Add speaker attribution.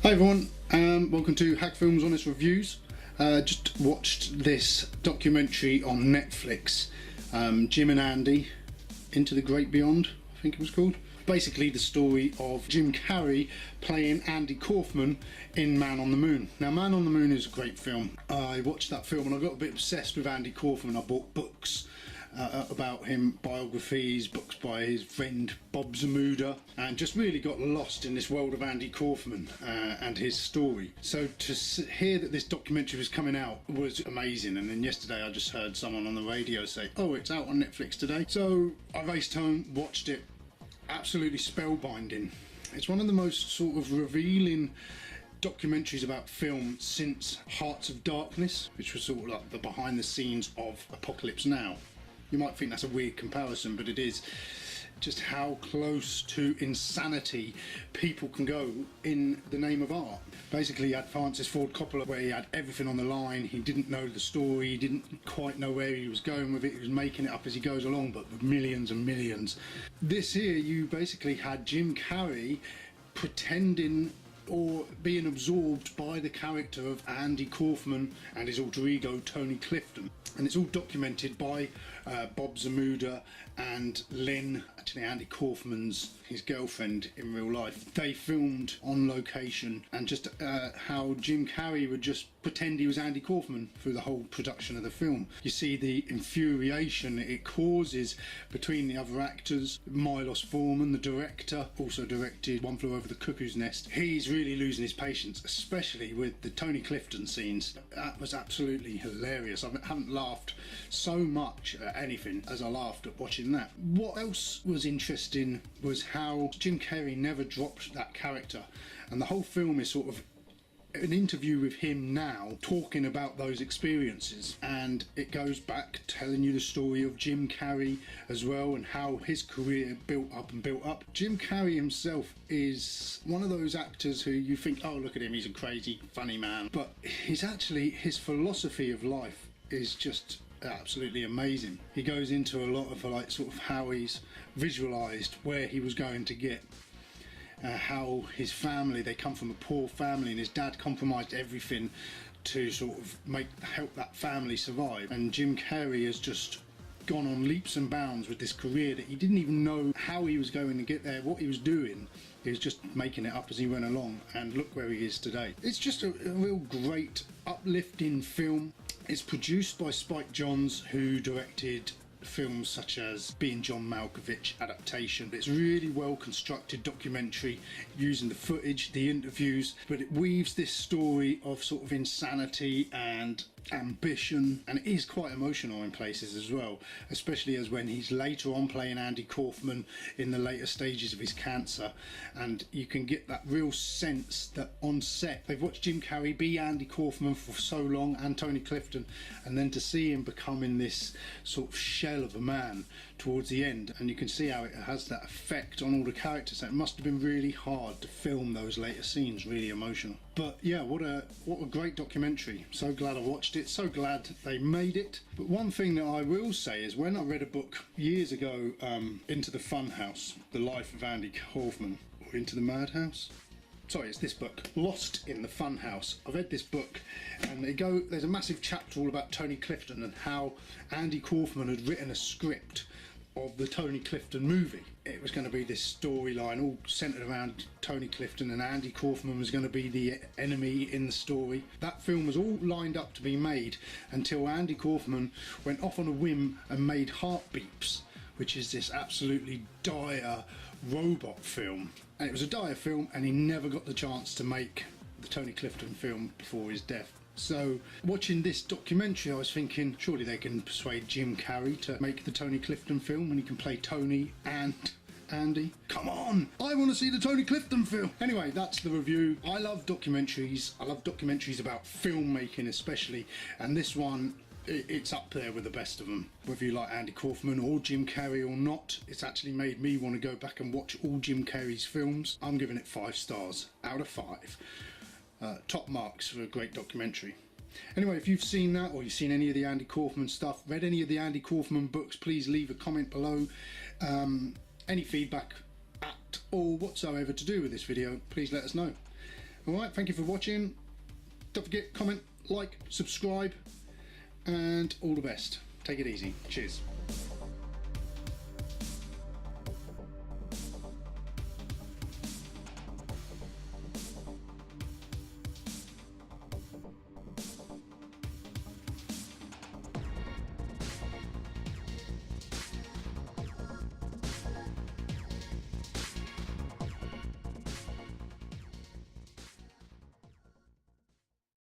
Speaker 1: Hi everyone, welcome to Hagfilms Honest Reviews. Just watched this documentary on Netflix, Jim and Andy, Into the Great Beyond, I think it was called. Basically the story of Jim Carrey playing Andy Kaufman in Man on the Moon. Now Man on the Moon is a great film. I watched that film and I got a bit obsessed with Andy Kaufman. I bought books about him, biographies, books by his friend Bob Zamuda, and just really got lost in this world of Andy Kaufman and his story. So to hear that this documentary was coming out was amazing. And then yesterday I just heard someone on the radio say, oh, it's out on Netflix today. So I raced home, watched it. Absolutely spellbinding. It's one of the most sort of revealing documentaries about film since Hearts of Darkness, which was sort of like the behind the scenes of Apocalypse Now. You might think that's a weird comparison, but it is. Just how close to insanity people can go in the name of art. Basically, you had Francis Ford Coppola, where he had everything on the line. He didn't know the story, he didn't quite know where he was going with it. He was making it up as he goes along, but with millions and millions. This here, you basically had Jim Carrey pretending or being absorbed by the character of Andy Kaufman and his alter ego Tony Clifton. And it's all documented by Bob Zamuda and Lynn, actually Andy Kaufman's his girlfriend in real life. They filmed on location, and just how Jim Carrey would just pretend he was Andy Kaufman through the whole production of the film. You see the infuriation it causes between the other actors. Milos Forman, the director, also directed One Flew Over the Cuckoo's Nest. He's really losing his patience, especially with the Tony Clifton scenes. That was absolutely hilarious. I haven't laughed so much at anything as I laughed at watching that. What else was interesting was how Jim Carrey never dropped that character, and the whole film is sort of an interview with him now talking about those experiences, and it goes back telling you the story of Jim Carrey as well and how his career built up and built up. Jim Carrey himself is one of those actors who you think, oh look at him, he's a crazy funny man, but his philosophy of life is just absolutely amazing. He goes into a lot of like sort of how he's visualized where he was going to get. How his family, they come from a poor family, and his dad compromised everything to sort of help that family survive. And Jim Carrey has just gone on leaps and bounds with this career that he didn't even know how he was going to get there, what he was doing. He was just making it up as he went along, and look where he is today. It's just a real great, uplifting film. It's produced by Spike Jonze, who directed films such as Being John Malcovich adaptation. It's really well constructed documentary using the footage, the interviews, but it weaves this story of sort of insanity and ambition, and it is quite emotional in places as well, especially as when he's later on playing Andy Kaufman in the later stages of his cancer, and you can get that real sense that on set they've watched Jim Carrey be Andy Kaufman for so long, and Tony Clifton, and then to see him becoming this sort of shell of a man towards the end, and you can see how it has that effect on all the characters. It must have been really hard to film those later scenes, really emotional. But yeah, what a great documentary. So glad I watched it, so glad they made it. But one thing that I will say is, when I read a book years ago, Into the Funhouse, The Life of Andy Kaufman, or Into the Madhouse? Sorry, it's this book, Lost in the Funhouse. I read this book, and there's a massive chapter all about Tony Clifton and how Andy Kaufman had written a script of the Tony Clifton movie. It was going to be this storyline all centered around Tony Clifton, and Andy Kaufman was going to be the enemy in the story. That film was all lined up to be made until Andy Kaufman went off on a whim and made Heartbeeps, which is this absolutely dire robot film. And it was a dire film, and he never got the chance to make the Tony Clifton film before his death. So watching this documentary, I was thinking, surely they can persuade Jim Carrey to make the Tony Clifton film, and he can play Tony and Andy. Come on, I want to see the Tony Clifton film. Anyway, that's the review. I love documentaries. I love documentaries about filmmaking especially, and this one, it's up there with the best of them. Whether you like Andy Kaufman or Jim Carrey or not, it's actually made me want to go back and watch all Jim Carrey's films. I'm giving it 5 stars out of 5. Top marks for a great documentary. Anyway, if you've seen that, or you've seen any of the Andy Kaufman stuff, read any of the Andy Kaufman books, please leave a comment below. Any feedback at all whatsoever to do with this video, please let us know. Alright, thank you for watching. Don't forget, comment, like, subscribe, and all the best. Take it easy. Cheers.